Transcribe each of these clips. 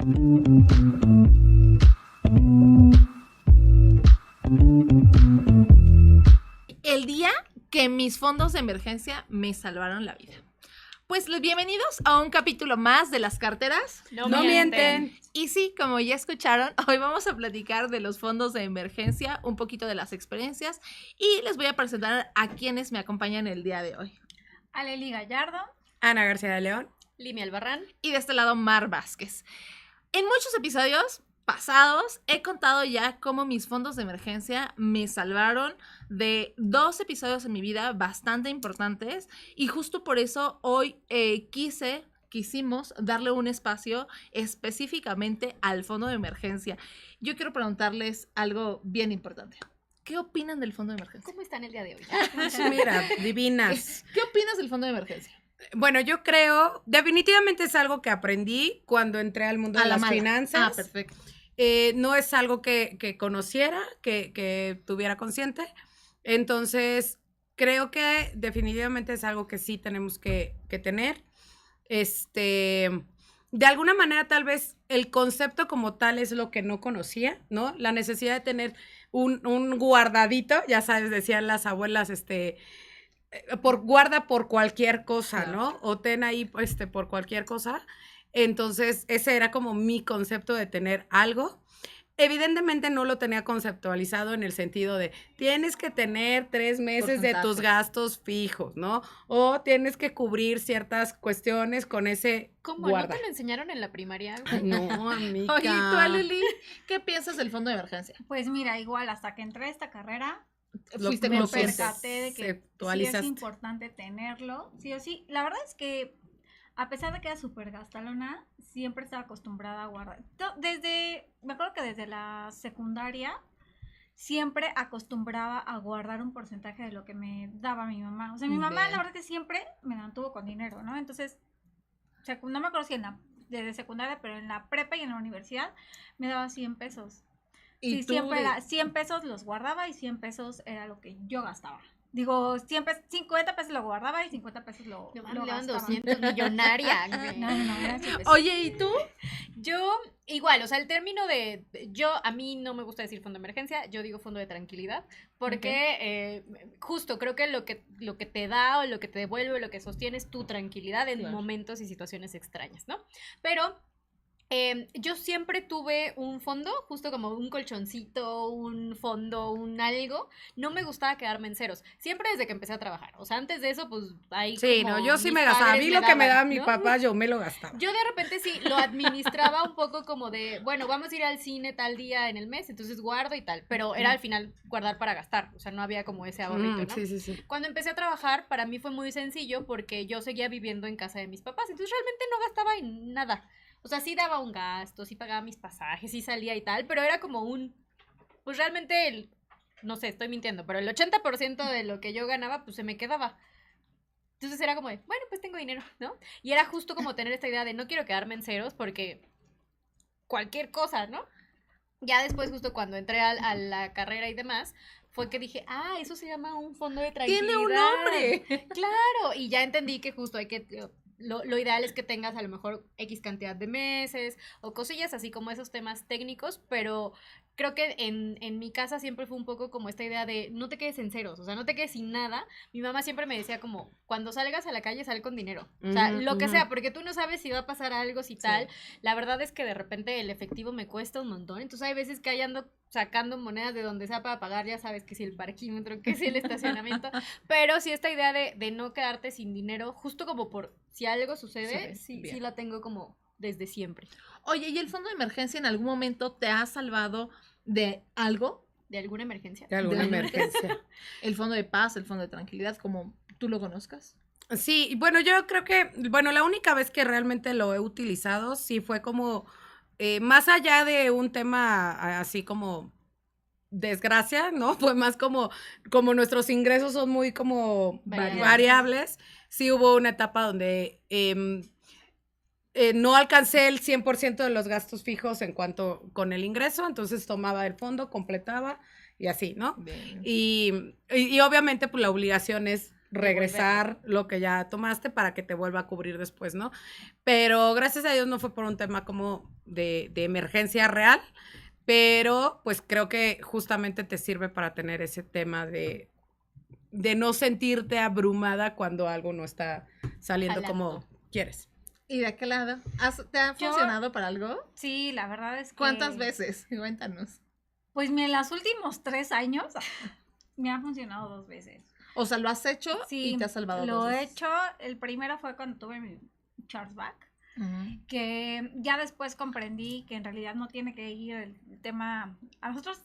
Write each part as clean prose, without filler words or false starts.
El día que mis fondos de emergencia me salvaron la vida. Pues bienvenidos a un capítulo más de Las Carteras No mienten. Y sí, como ya escucharon, hoy vamos a platicar de los fondos de emergencia, un poquito de las experiencias y les voy a presentar a quienes me acompañan el día de hoy. Aleli Gallardo, Ana García de León, Limi Albarrán Y de este lado, Mar Vázquez. En muchos episodios pasados he contado ya cómo mis fondos de emergencia me salvaron de 2 episodios en mi vida bastante importantes y justo por eso hoy quisimos darle un espacio específicamente al fondo de emergencia. Yo quiero preguntarles algo bien importante. ¿Qué opinan del fondo de emergencia? ¿Cómo están el día de hoy? mira, divinas. ¿Qué opinas del fondo de emergencia? Bueno, yo creo, definitivamente es algo que aprendí cuando entré al mundo de las finanzas. Perfecto. No es algo que conociera, que tuviera consciente. Entonces, creo que definitivamente es algo que sí tenemos que tener. De alguna manera, tal vez el concepto como tal es lo que no conocía, ¿no? La necesidad de tener un guardadito, ya sabes, decían las abuelas, guarda por cualquier cosa, Claro. ¿no? O ten ahí, por cualquier cosa. Entonces, ese era como mi concepto de tener algo. Evidentemente no lo tenía conceptualizado en el sentido de tienes que tener 3 meses de tus gastos fijos, ¿no? O tienes que cubrir ciertas cuestiones con ese ¿Cómo? guarda. ¿No te lo enseñaron en la primaria? Ay, no, amiga. Oye, ¿y tú, Aleli, qué piensas del fondo de emergencia? pues mira, igual hasta que entré a esta carrera, Fuiste me consciente. percaté de que sí es Conceptualizaste. importante tenerlo, sí o sí. La verdad es que, a pesar de que era súper gastalona, siempre estaba acostumbrada a guardar. Me acuerdo que desde la secundaria, siempre acostumbraba a guardar un porcentaje de lo que me daba mi mamá. O sea, mi mamá, Bien. la verdad que siempre me mantuvo con dinero, ¿no? Entonces, no me acuerdo si desde secundaria, pero en la prepa y en la universidad, me daba 100 pesos. Y Sí, tú siempre era 100 pesos los guardaba y 100 pesos era lo que yo gastaba. Digo, 50 pesos lo guardaba y 50 pesos lo Le gastaba. dan 200, millonaria. güey. No, eran 100 pesos. Oye, ¿y tú? Yo, igual, o sea, el término a mí no me gusta decir fondo de emergencia, yo digo fondo de tranquilidad, porque justo creo que lo que te da o lo que te devuelve, lo que sostiene es tu tranquilidad en Claro. momentos y situaciones extrañas, ¿no? Pero yo siempre tuve un fondo, justo como un colchoncito, un fondo, un algo. No me gustaba quedarme en ceros. Siempre desde que empecé a trabajar. O sea, antes de eso, pues ahí. Sí, como no, yo sí mis me gastaba. A padres mí lo que me daba daban, mi ¿no? papá, yo me lo gastaba. Yo de repente sí lo administraba un poco como de, bueno, vamos a ir al cine tal día en el mes, entonces guardo y tal. Pero era al final guardar para gastar. O sea, no había como ese ahorrito, ¿no? Sí. Cuando empecé a trabajar, para mí fue muy sencillo porque yo seguía viviendo en casa de mis papás. Entonces realmente no gastaba en nada. O sea, sí daba un gasto, sí pagaba mis pasajes, sí salía y tal, pero era como pues realmente, no sé, estoy mintiendo, pero el 80% de lo que yo ganaba, pues se me quedaba. Entonces era como de, bueno, pues tengo dinero, ¿no? Y era justo como tener esta idea de no quiero quedarme en ceros porque cualquier cosa, ¿no? Ya después, justo cuando entré a la carrera y demás, fue que dije, eso se llama un fondo de tranquilidad. ¡Tiene un nombre! Claro, y ya entendí que justo hay que... Lo ideal es que tengas a lo mejor X cantidad de meses o cosillas así como esos temas técnicos, pero creo que en mi casa siempre fue un poco como esta idea de no te quedes en ceros, o sea, no te quedes sin nada. Mi mamá siempre me decía como, cuando salgas a la calle sal con dinero, o sea, lo que sea, porque tú no sabes si va a pasar algo, si tal. La verdad es que de repente el efectivo me cuesta un montón, entonces hay veces que ahí ando sacando monedas de donde sea para pagar, ya sabes que si el parquímetro, que si el estacionamiento, pero sí esta idea de no quedarte sin dinero, justo como por si algo sucede, sí la tengo como desde siempre. Oye, ¿y el fondo de emergencia en algún momento te ha salvado de algo? ¿De alguna emergencia? De alguna emergencia. El fondo de paz, el fondo de tranquilidad, como tú lo conozcas. Sí, bueno, yo creo que, la única vez que realmente lo he utilizado, sí fue como, más allá de un tema así como desgracia, ¿no? Fue más como nuestros ingresos son muy como variables. Sí hubo una etapa donde no alcancé el 100% de los gastos fijos en cuanto con el ingreso, entonces tomaba el fondo, completaba y así, ¿no? Bien. Y obviamente pues la obligación es regresar lo que ya tomaste para que te vuelva a cubrir después, ¿no? Pero gracias a Dios no fue por un tema como de emergencia real, pero pues creo que justamente te sirve para tener ese tema de no sentirte abrumada cuando algo no está saliendo como quieres. ¿Y de qué lado? ¿Te ha funcionado para algo? Sí, la verdad es que... ¿Cuántas veces? Cuéntanos. Pues en los últimos 3 años me ha funcionado 2 veces. O sea, ¿lo has hecho Sí, y te ha salvado lo dos he veces? hecho. El primero fue cuando tuve mi chargeback, Ujú. que ya después comprendí que en realidad no tiene que ir el tema a nosotros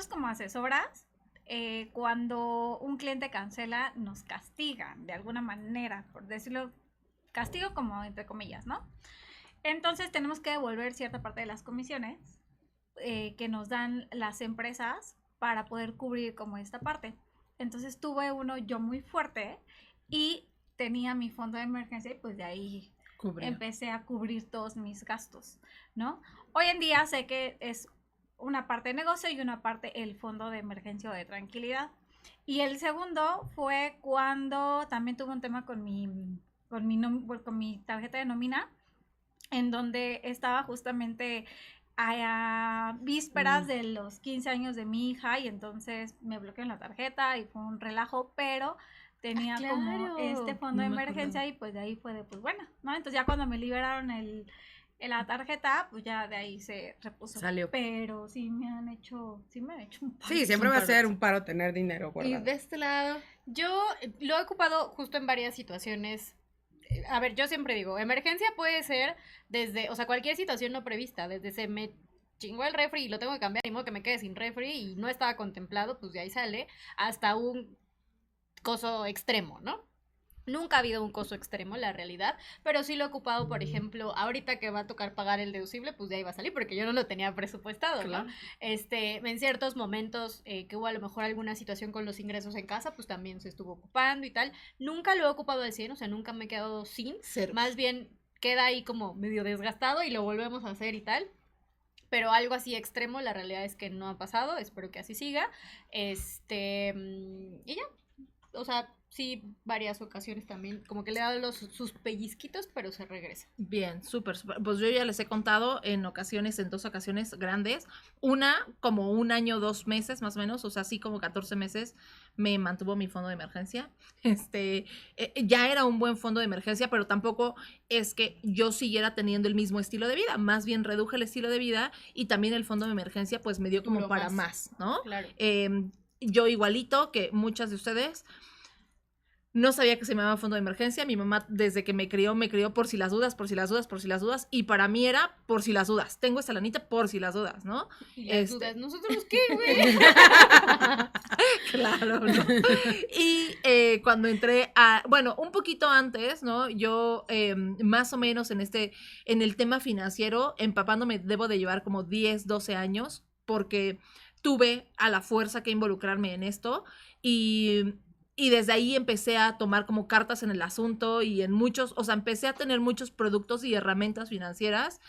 como asesoras. Cuando un cliente cancela, nos castigan de alguna manera, por decirlo, castigo como entre comillas, ¿no? Entonces tenemos que devolver cierta parte de las comisiones que nos dan las empresas para poder cubrir como esta parte. Entonces tuve uno yo muy fuerte y tenía mi fondo de emergencia y pues de ahí empecé a cubrir todos mis gastos, ¿no? Hoy en día sé que es una parte de negocio y una parte el fondo de emergencia o de tranquilidad. Y el segundo fue cuando también tuve un tema con mi tarjeta de nómina, en donde estaba justamente a vísperas de los 15 años de mi hija y entonces me bloquearon la tarjeta y fue un relajo, pero tenía como este fondo de emergencia y pues de ahí fue de pues bueno, ¿no? Entonces ya cuando me liberaron la tarjeta, pues ya de ahí se repuso. Salió. Pero sí me han hecho un paro. Sí, siempre va a ser un paro tener dinero Y guardado. de este lado, Yo lo he ocupado justo en varias situaciones. A ver, yo siempre digo, emergencia puede ser desde, o sea, cualquier situación no prevista, desde se me chingó el refri y lo tengo que cambiar, ni modo que me quede sin refri y no estaba contemplado, pues de ahí sale, hasta un coso extremo, ¿no? Nunca ha habido un costo extremo, la realidad, pero sí lo he ocupado, por ejemplo, ahorita que va a tocar pagar el deducible, pues de ahí va a salir, porque yo no lo tenía presupuestado, claro. ¿no? En ciertos momentos que hubo a lo mejor alguna situación con los ingresos en casa, pues también se estuvo ocupando y tal. Nunca lo he ocupado al 100, o sea, nunca me he quedado sin, Cero. más bien queda ahí como medio desgastado y lo volvemos a hacer y tal. Pero algo así extremo, la realidad es que no ha pasado, espero que así siga. Y ya, o sea, sí, varias ocasiones también, como que le he dado sus pellizquitos, pero se regresa. Bien, súper, súper. Pues yo ya les he contado en dos ocasiones grandes. Una, como 1 año, 2 meses más o menos, o sea, así como 14 meses me mantuvo mi fondo de emergencia. Ya era un buen fondo de emergencia, pero tampoco es que yo siguiera teniendo el mismo estilo de vida. Más bien reduje el estilo de vida y también el fondo de emergencia pues me dio como Duró para más. más, ¿no? Claro. Yo igualito que muchas de ustedes. No sabía que se llamaba fondo de emergencia. Mi mamá, desde que me crió por si las dudas, por si las dudas, por si las dudas. Y para mí era por si las dudas. Tengo esta lanita por si las dudas, ¿no? Y las dudas, ¿nosotros qué, güey? Claro, ¿no? Y cuando entré bueno, un poquito antes, ¿no? Yo más o menos en el tema financiero, empapándome, debo de llevar como 10, 12 años, porque tuve a la fuerza que involucrarme en esto y desde ahí empecé a tomar como cartas en el asunto y o sea, empecé a tener muchos productos y herramientas financieras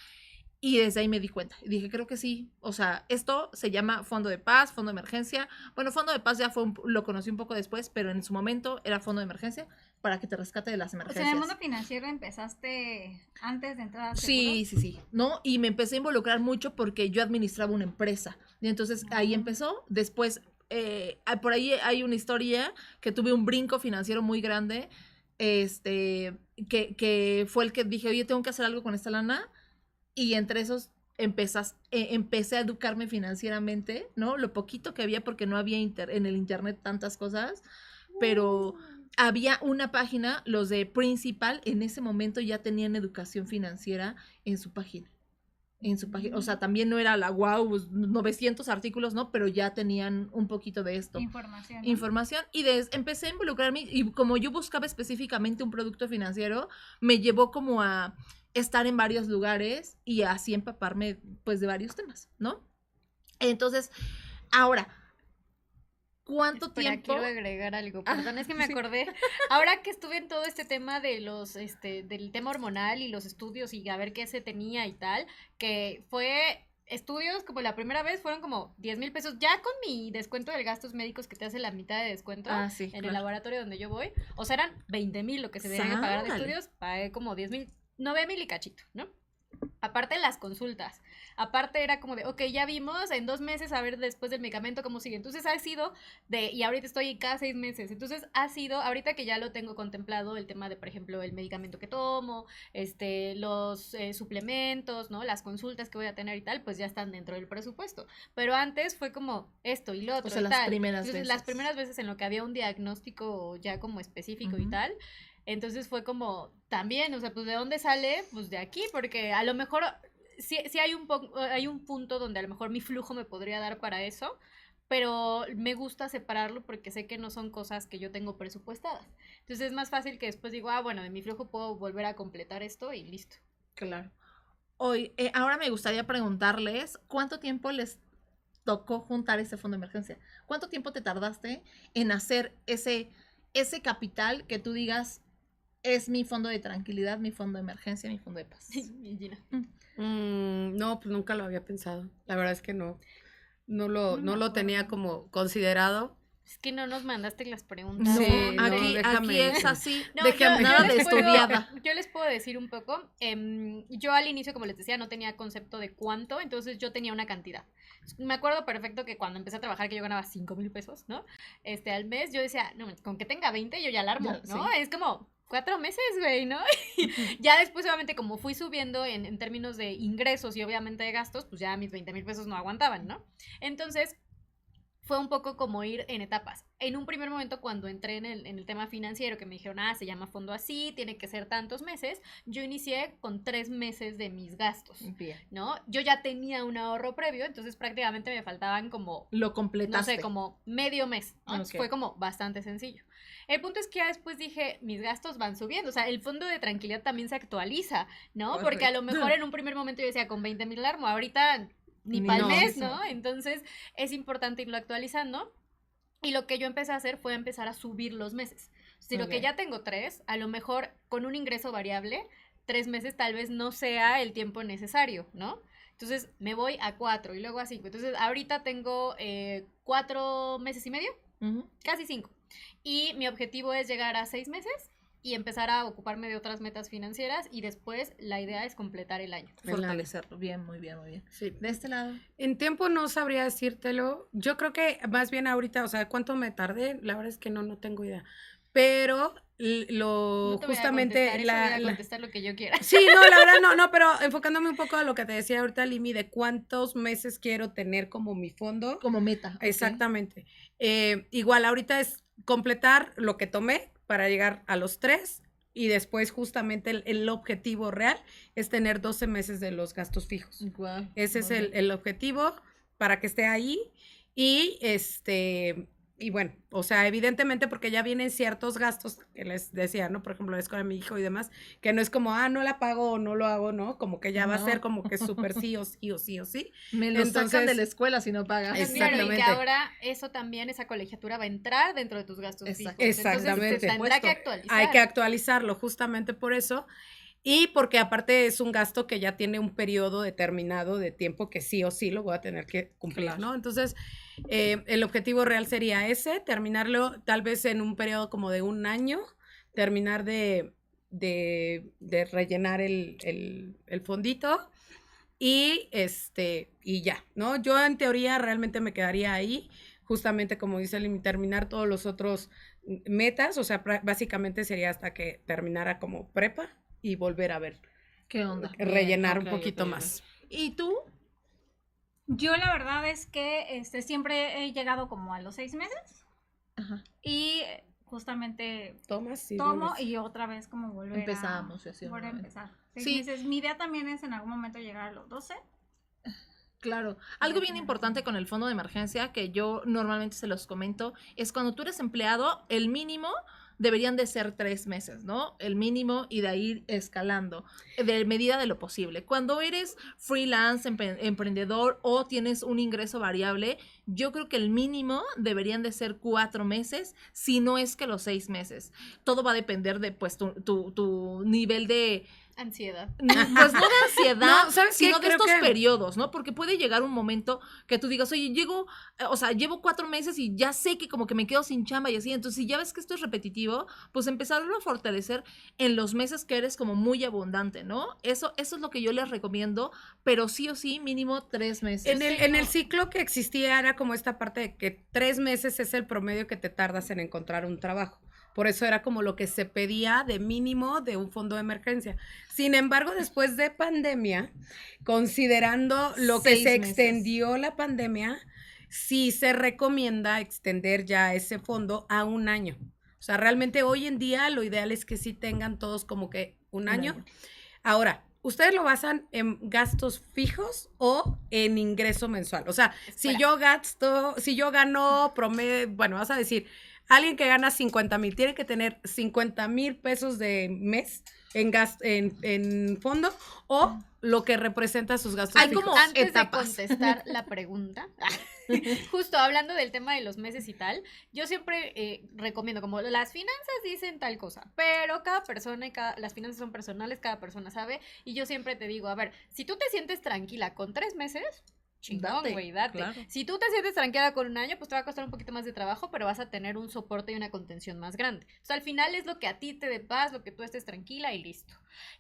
y desde ahí me di cuenta. Y dije, creo que sí. O sea, esto se llama fondo de paz, fondo de emergencia. Bueno, fondo de paz ya lo conocí un poco después, pero en su momento era fondo de emergencia para que te rescate de las O sea, emergencias. en el mundo financiero empezaste antes de entrar a Sí, ¿no? Y me empecé a involucrar mucho porque yo administraba una empresa. Y entonces ahí empezó. Después, por ahí hay una historia que tuve un brinco financiero muy grande, que fue el que dije, oye, tengo que hacer algo con esta lana. Y entre esos empecé a educarme financieramente, ¿no? Lo poquito que había porque no había en el internet tantas cosas, pero había una página, los de Principal, en ese momento ya tenían educación financiera en su página. O sea, también no era la wow, 900 artículos, ¿no? Pero ya tenían un poquito de esto. Información. Y empecé a involucrarme y como yo buscaba específicamente un producto financiero, me llevó como a estar en varios lugares y así empaparme pues de varios temas, ¿no? Entonces, ahora, ¿cuánto tiempo? Quiero agregar algo, perdón, es que me acordé, ahora que estuve en todo este tema de del tema hormonal y los estudios y a ver qué se tenía y tal, que fue estudios, como la primera vez, fueron como 10,000 pesos. Ya con mi descuento de gastos médicos que te hace la mitad de descuento Sí, en el claro. laboratorio donde yo voy. O sea, eran 20,000 lo que se debería pagar de Sándale. estudios. Pagué como 10,000, 9,000 y cachito, ¿no? Aparte de las consultas, aparte era como de, ok, ya vimos, en 2 meses a ver después del medicamento cómo sigue. Entonces ha sido y ahorita estoy cada 6 meses. Entonces ha sido, ahorita que ya lo tengo contemplado, el tema de, por ejemplo, el medicamento que tomo, los suplementos, ¿no? Las consultas que voy a tener y tal, pues ya están dentro del presupuesto. Pero antes fue como esto y lo otro. O sea, y las tal. primeras Entonces, veces. las primeras veces en lo que había un diagnóstico ya como específico y Ujú. tal. Entonces fue como, también, o sea, pues ¿de dónde sale? Pues de aquí, porque a lo mejor sí hay hay un punto donde a lo mejor mi flujo me podría dar para eso, pero me gusta separarlo porque sé que no son cosas que yo tengo presupuestadas. Entonces es más fácil que después digo, bueno, de mi flujo puedo volver a completar esto y listo. Claro. Hoy, ahora me gustaría preguntarles, ¿cuánto tiempo les tocó juntar ese fondo de emergencia? ¿Cuánto tiempo te tardaste en hacer ese capital que tú digas es mi fondo de tranquilidad, mi fondo de emergencia, mi fondo de paz? Y Gina. No, pues nunca lo había pensado. La verdad es que no lo tenía como considerado. Es que no nos mandaste las preguntas. Sí, no, aquí déjame. es así. No, Déjame. Nada de les puedo- estudiada. yo les puedo decir un poco. Yo al inicio, como les decía, no tenía concepto de cuánto, entonces yo tenía una cantidad. Me acuerdo perfecto que cuando empecé a trabajar, que yo ganaba 5,000 pesos, ¿no? Al mes, yo decía, no, con que tenga 20 yo ya la armo, Ya, ¿no? sí. Es como 4 meses, güey, ¿no? Ya después, obviamente, como fui subiendo en términos de ingresos y obviamente de gastos, pues ya mis 20,000 pesos no aguantaban, ¿no? Entonces, fue un poco como ir en etapas. En un primer momento, cuando entré en el tema financiero, que me dijeron, se llama fondo así, tiene que ser tantos meses, yo inicié con 3 meses de mis gastos, Bien. ¿no? Yo ya tenía un ahorro previo, entonces prácticamente me faltaban como, Lo completaste. no sé, como medio mes, ¿no? Entonces Ok. fue como bastante sencillo. El punto es que ya después dije, mis gastos van subiendo, o sea, el fondo de tranquilidad también se actualiza, ¿no? Porque a lo mejor en un primer momento yo decía, con 20,000 armo, ahorita ni para el No. mes, ¿no? Entonces es importante irlo actualizando. Y lo que yo empecé a hacer fue empezar a subir los meses. Si lo que Ok. ya tengo 3, a lo mejor con un ingreso variable, 3 meses tal vez no sea el tiempo necesario, ¿no? Entonces me voy a 4 y luego a 5. Entonces ahorita tengo 4 meses y medio, Ujú. casi 5. Y mi objetivo es llegar a 6 meses y empezar a ocuparme de otras metas financieras y después la idea es completar el año. Fortalecerlo. Bien, muy bien, muy bien. Sí. De este lado. En tiempo no sabría decírtelo. Yo creo que más bien ahorita, o sea, ¿cuánto me tardé? La verdad es que no tengo idea. Pero No te voy a justamente contestar eso, voy a contestar lo que yo quiera. Sí, no, la verdad no, pero enfocándome un poco a lo que te decía ahorita, Limi, de cuántos meses quiero tener como mi fondo. Como meta. ok. Exactamente. Igual ahorita es completar lo que tomé para llegar a los 3 y después justamente el objetivo real es tener 12 meses de los gastos fijos. Guau, Ese es muy bien. el objetivo para que esté ahí y y bueno, o sea, evidentemente porque ya vienen ciertos gastos que les decía, ¿no? Por ejemplo, la escuela de mi hijo y demás, que no es como, no la pago o no lo hago, ¿no? Como que ya va a No. ser como que súper sí o sí o sí o sí. Me lo sacan Entonces- de la escuela si no pagas. Es- Claro, y que Exactamente. ahora eso también, esa colegiatura va a entrar dentro de tus gastos fijos. Exactamente. Entonces se tendrá que Supuesto. actualizar. Hay que actualizarlo justamente por eso. Y porque aparte es un gasto que ya tiene un periodo determinado de tiempo que sí o sí lo voy a tener que cumplir, Claro. ¿no? Entonces, el objetivo real sería ese, terminarlo tal vez en un periodo como de 1 año, terminar de rellenar el fondito y y ya, ¿no? Yo en teoría realmente me quedaría ahí, justamente como dice Limi, terminar todos los otros metas, o sea, básicamente sería hasta que terminara como prepa y volver a ver, ¿Qué onda? rellenar Bien, un ok, poquito ok, ok. más. ¿Y tú? Yo la verdad es que siempre he llegado como a los 6 meses Ajá. y justamente Tomas y tomo vuelves. y otra vez como volver Empezamos, y así, volver a ¿no? empezar. 6 Sí. meses. Mi idea también es en algún momento llegar a los 12. Claro. Algo bien importante con el fondo de emergencia que yo normalmente se los comento es cuando tú eres empleado, el mínimo deberían de ser 3 meses, ¿no? El mínimo y de ahí escalando, de medida de lo posible. Cuando eres freelance, emprendedor o tienes un ingreso variable, yo creo que el mínimo deberían de ser 4 meses, si no es que los 6 meses. Todo va a depender de, pues, tu nivel de... Ansiedad. Pues no de ansiedad, No, ¿sabes qué? sino de Creo estos que- periodos, ¿no? Porque puede llegar un momento que tú digas, oye, llevo 4 meses y ya sé que como que me quedo sin chamba y así. Entonces, si ya ves que esto es repetitivo, pues empezarlo a fortalecer en los meses que eres como muy abundante, ¿no? Eso es lo que yo les recomiendo, pero sí o sí, mínimo 3 meses. En el ciclo que existía era como esta parte de que 3 meses es el promedio que te tardas en encontrar un trabajo. Por eso era como lo que se pedía de mínimo de un fondo de emergencia. Sin embargo, después de pandemia, considerando lo que 6 se meses. extendió la pandemia, sí se recomienda extender ya ese fondo a 1 año. O sea, realmente hoy en día lo ideal es que sí tengan todos como que un año. Ahora, ¿ustedes lo basan en gastos fijos o en ingreso mensual? O sea, si yo gano promedio, bueno, vas a decir, alguien que gana 50,000 tiene que tener 50,000 pesos de mes en fondo o lo que representa sus gastos Hay fijos. como Antes etapas. de contestar la pregunta, justo hablando del tema de los meses y tal, yo siempre recomiendo, como las finanzas dicen tal cosa, pero cada persona las finanzas son personales, cada persona sabe, y yo siempre te digo, a ver, si tú te sientes tranquila con 3 meses, chingón, Date, güey, date. claro. Si tú te sientes tranquila con 1 año, pues te va a costar un poquito más de trabajo, pero vas a tener un soporte y una contención más grande. O sea, al final es lo que a ti te dé paz, lo que tú estés tranquila y listo.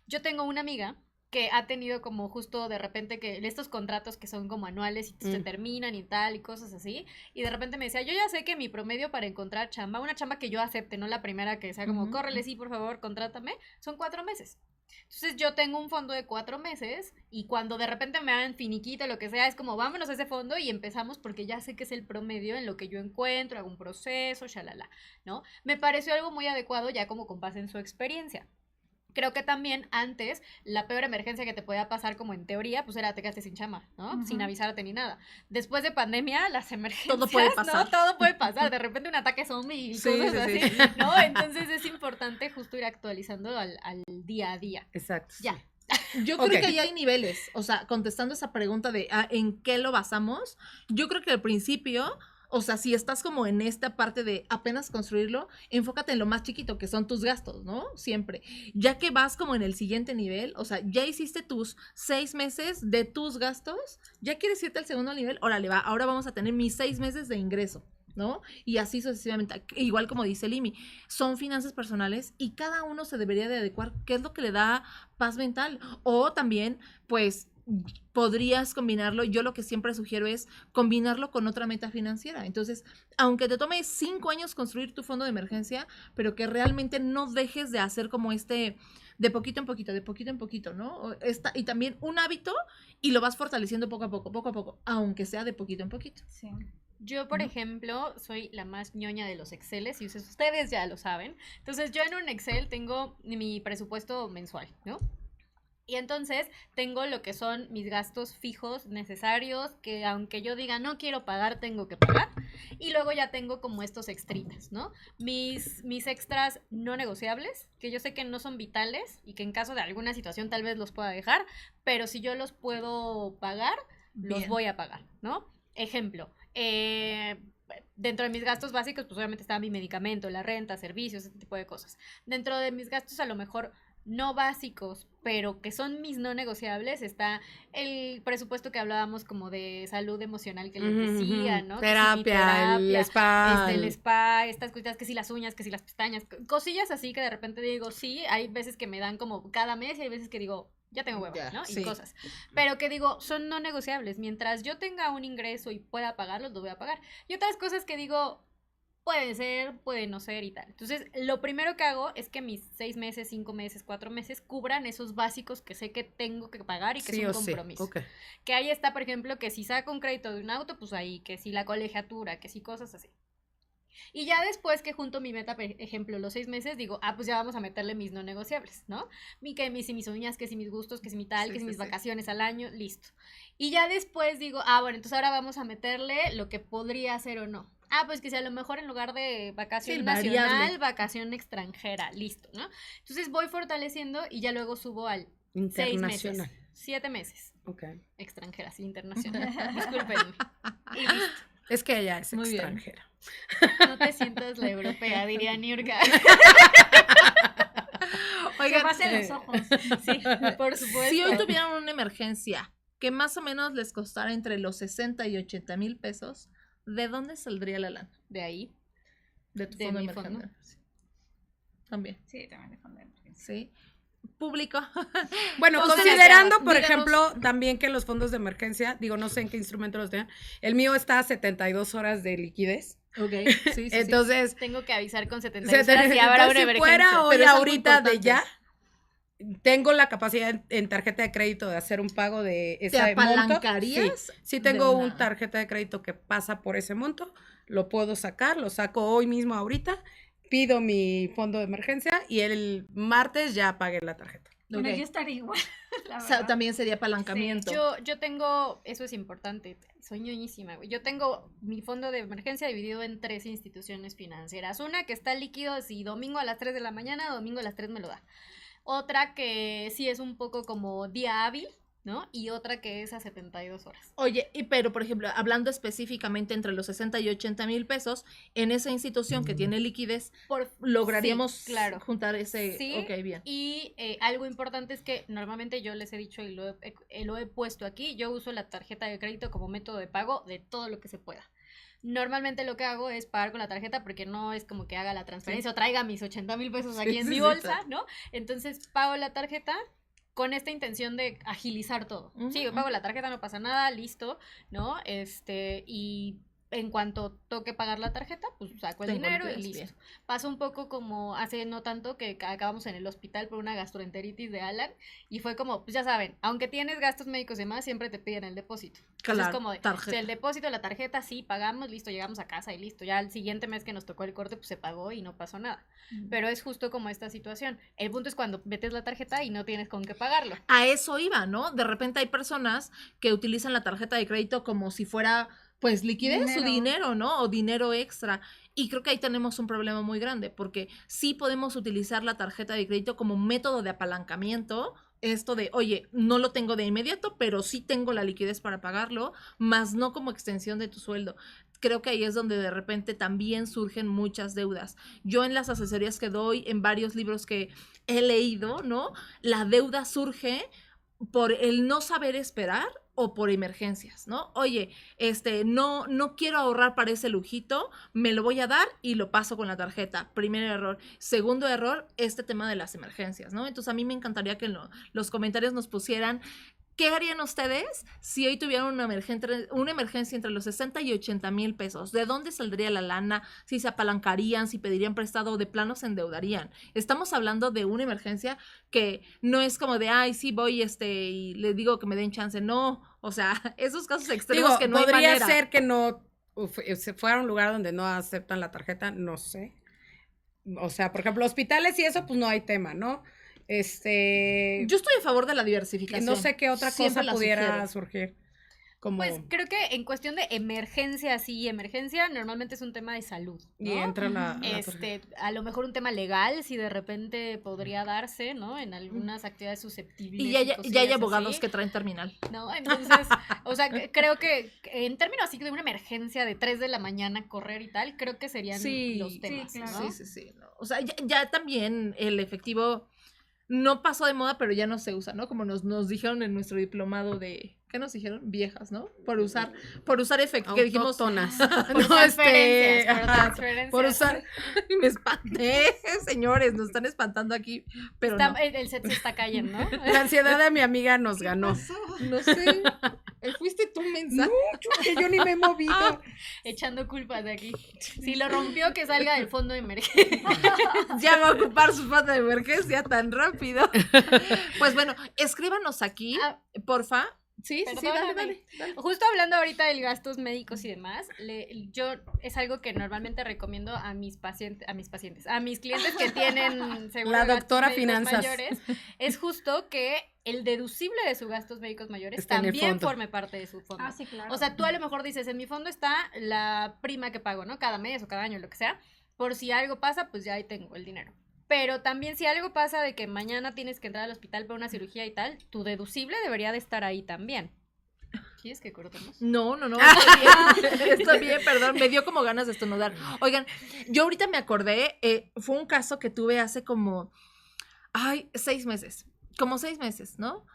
Yo tengo una amiga que ha tenido como justo de repente que estos contratos que son como anuales y se terminan y tal y cosas así, y de repente me decía, yo ya sé que mi promedio para encontrar chamba, una chamba que yo acepte, no la primera que sea como, córrele, sí, por favor, contrátame, son 4 meses. Entonces yo tengo un fondo de 4 meses y cuando de repente me hagan finiquito, lo que sea, es como vámonos a ese fondo y empezamos porque ya sé que es el promedio en lo que yo encuentro, hago un proceso, shalala, ¿no? Me pareció algo muy adecuado ya como con base en su experiencia. Creo que también antes la peor emergencia que te podía pasar como en teoría, pues era te quedaste sin chamba, ¿no? Sin avisarte ni nada. Después de pandemia, las emergencias, Todo puede pasar. ¿no? Todo puede pasar. De repente un ataque zombie y Sí, cosas sí, así, sí. ¿no? Entonces es importante justo ir actualizando al día a día. Exacto. Ya. Yo creo Ok. que ya hay niveles, o sea, contestando esa pregunta de en qué lo basamos, yo creo que al principio, o sea, si estás como en esta parte de apenas construirlo, enfócate en lo más chiquito, que son tus gastos, ¿no? Siempre. Ya que vas como en el siguiente nivel, o sea, ya hiciste tus 6 meses de tus gastos, ya quieres irte al segundo nivel, órale, va, ahora vamos a tener mis 6 meses de ingreso, ¿no? Y así sucesivamente. Igual como dice Limi, son finanzas personales y cada uno se debería de adecuar qué es lo que le da paz mental. O también, pues, podrías combinarlo. Yo lo que siempre sugiero es combinarlo con otra meta financiera. Entonces, aunque te tome 5 años construir tu fondo de emergencia, pero que realmente no dejes de hacer como de poquito en poquito, de poquito en poquito, ¿no? Y también un hábito y lo vas fortaleciendo poco a poco, aunque sea de poquito en poquito. Sí. Yo, por ejemplo, soy la más ñoña de los Exceles y ustedes ya lo saben. Entonces, yo en un Excel tengo mi presupuesto mensual, ¿no? Y entonces tengo lo que son mis gastos fijos necesarios, que aunque yo diga no quiero pagar, tengo que pagar. Y luego ya tengo como estos extritas, ¿no? Mis extras no negociables, que yo sé que no son vitales y que en caso de alguna situación tal vez los pueda dejar, pero si yo los puedo pagar, los Bien. voy a pagar, ¿no? Ejemplo, dentro de mis gastos básicos, pues obviamente está mi medicamento, la renta, servicios, ese tipo de cosas. Dentro de mis gastos a lo mejor no básicos, pero que son mis no negociables, está el presupuesto que hablábamos como de salud emocional que les decía, ¿no? Que si mi Terapia, el spa. el spa, estas cositas, que si las uñas, que si las pestañas, cosillas así que de repente digo, sí, hay veces que me dan como cada mes y hay veces que digo, ya tengo huevo, Ya, ¿no? sí. Y cosas. Pero que digo, son no negociables. Mientras yo tenga un ingreso y pueda pagarlos, los voy a pagar. Y otras cosas que digo, pueden ser, pueden no ser y tal. Entonces, lo primero que hago es que mis 6 meses, 5 meses, 4 meses cubran esos básicos que sé que tengo que pagar y que Sí es o un sí. compromiso. Ok. Que ahí está, por ejemplo, que si saco un crédito de un auto, pues ahí, que si la colegiatura, que si cosas así. Y ya después que junto mi meta, por ejemplo, los 6 meses, digo, pues ya vamos a meterle mis no negociables, ¿no? Si mis uñas, que si mis gustos, que si mi tal, Sí, que si sí, mis sí. vacaciones al año, listo. Y ya después digo, bueno, entonces ahora vamos a meterle lo que podría hacer o no. Pues que si a lo mejor en lugar de vacación Sí, nacional, variable. vacación extranjera, listo, ¿no? Entonces voy fortaleciendo y ya luego subo al 6 meses, Internacional. 7 meses, Ok. extranjera, sí, internacional. Discúlpenme. Y listo. Es que ella es Muy bien. extranjera. No te sientas la europea, diría Niurka. Que Oigan, pasen los ojos. Sí, por supuesto. si hoy tuvieran una emergencia que más o menos les costara entre los 60 y 80 mil pesos, ¿de dónde saldría la lana? De ahí. De tu De fondo de mi emergencia. fondo. También, Sí, también de fondo de emergencia. sí. Público. Bueno, Ustedes, considerando, por díganos. ejemplo, también que los fondos de emergencia, digo, no sé en qué instrumento los tengan, el mío está a 72 horas de liquidez. Ok, sí, sí. Entonces, Tengo que avisar con 72 se- horas si habrá una entonces, si emergencia. fuera hoy Pero es algo ahorita de importante. ya, tengo la capacidad en tarjeta de crédito de hacer un pago de ¿Te ese monto. apalancarías? Sí, sí de tengo una- un tarjeta de crédito que pasa por ese monto, lo puedo sacar, lo saco hoy mismo ahorita, pido mi fondo de emergencia y el martes ya pagué la tarjeta. Bueno, Ok. yo estaría igual, la O sea, verdad. también sería apalancamiento. Yo tengo, eso es importante, soy ñoñísima, güey. Yo tengo mi fondo de emergencia dividido en 3 instituciones financieras. Una que está líquido, si domingo a las 3 de la mañana, domingo a las 3 me lo da. Otra que sí es un poco como día hábil, ¿no? Y otra que es a 72 horas. Oye, pero por ejemplo, hablando específicamente entre los 60 y 80 mil pesos, en esa institución que tiene liquidez, lograríamos Sí, claro. juntar ese. Sí, Ok, bien. y algo importante es que normalmente yo les he dicho y lo he puesto aquí, yo uso la tarjeta de crédito como método de pago de todo lo que se pueda. Normalmente lo que hago es pagar con la tarjeta porque no es como que haga la transferencia o traiga mis 80 mil pesos aquí en Sí, mi sí, bolsa, claro. ¿no? Entonces pago la tarjeta con esta intención de agilizar todo. Ujú, Sí, yo pago la tarjeta, no pasa nada, listo, ¿no? Y en cuanto toque pagar la tarjeta, pues saco el Tengo dinero y liquidez, listo. Pasa un poco como hace no tanto que acabamos en el hospital por una gastroenteritis de Alan y fue como, pues ya saben, aunque tienes gastos médicos y demás, siempre te piden el depósito. Entonces Claro, como de, tarjeta. o sea, el depósito, la tarjeta, sí, pagamos, listo, llegamos a casa y listo. Ya el siguiente mes que nos tocó el corte, pues se pagó y no pasó nada. Pero es justo como esta situación. El punto es cuando metes la tarjeta y no tienes con qué pagarlo. A eso iba, ¿no? De repente hay personas que utilizan la tarjeta de crédito como si fuera, pues, liquidez su dinero, ¿no? O dinero extra. Y creo que ahí tenemos un problema muy grande, porque sí podemos utilizar la tarjeta de crédito como método de apalancamiento. Esto de, oye, no lo tengo de inmediato, pero sí tengo la liquidez para pagarlo, más no como extensión de tu sueldo. Creo que ahí es donde de repente también surgen muchas deudas. Yo en las asesorías que doy, en varios libros que he leído, ¿no? La deuda surge por el no saber esperar o por emergencias, ¿no? Oye, no quiero ahorrar para ese lujito, me lo voy a dar y lo paso con la tarjeta. Primer error. Segundo error, este tema de las emergencias, ¿no? Entonces a mí me encantaría que en los comentarios nos pusieran ¿qué harían ustedes si hoy tuvieran una emergencia entre los 60 y 80 mil pesos? ¿De dónde saldría la lana? ¿Si se apalancarían? ¿Si pedirían prestado? ¿O de plano se endeudarían? Estamos hablando de una emergencia que no es como de, ay, sí, voy y le digo que me den chance. No, o sea, esos casos extremos Digo, que no hay podría manera. ser que no se fuera a un lugar donde no aceptan la tarjeta, no sé. O sea, por ejemplo, hospitales y eso, pues no hay tema, ¿no? Yo estoy a favor de la diversificación. no sé qué otra Siempre cosa la pudiera sugiero. surgir. Como, Pues creo que en cuestión de emergencia, sí, emergencia, normalmente es un tema de salud, ¿no? y entra la A lo mejor un tema legal, si de repente podría darse, ¿no? En algunas actividades susceptibles. Y ya hay cosillas abogados así, que traen terminal. ¿no? Entonces, o sea, creo que en términos así de una emergencia de 3 de la mañana correr y tal, creo que serían Sí, los sí, temas, claro. ¿no? Sí. No. O sea, ya también el efectivo no pasó de moda, pero ya no se usa, ¿no? Como nos dijeron en nuestro diplomado de, ¿qué nos dijeron? Viejas, ¿no? Por usar efectivo, que dijimos, autóctonas. Por transferencias, por ajá, transferencias. por usar. me espanté, señores, nos están espantando aquí, pero no. El set se está cayendo, ¿no? La ansiedad de mi amiga nos ganó. No sé, fuiste tú, mensaje. Que yo ni me he movido. Echando culpas de aquí. Si lo rompió, que salga del fondo de emergencia. Ya va a ocupar su foto de emergencia tan rápido. Pues bueno, escríbanos aquí, Ah, porfa. Sí, Perdóname. dale. Justo hablando ahorita de gastos médicos y demás, yo es algo que normalmente recomiendo a mis pacientes, a mis clientes que tienen seguro La de gastos doctora médicos finanzas. mayores, es justo que el deducible de sus gastos médicos mayores Está en el también fondo. forme parte de su fondo. Ah, sí, claro. O sea, tú a lo mejor dices, en mi fondo está la prima que pago, ¿no? Cada mes o cada año, lo que sea. Por si algo pasa, pues ya ahí tengo el dinero. Pero también si algo pasa de que mañana tienes que entrar al hospital para una cirugía y tal, tu deducible debería de estar ahí también. ¿Quieres que cortemos? No, estoy bien, estoy bien, perdón, me dio como ganas de estornudar. Oigan, yo ahorita me acordé, fue un caso que tuve hace como, 6 meses, como 6 meses, ¿no?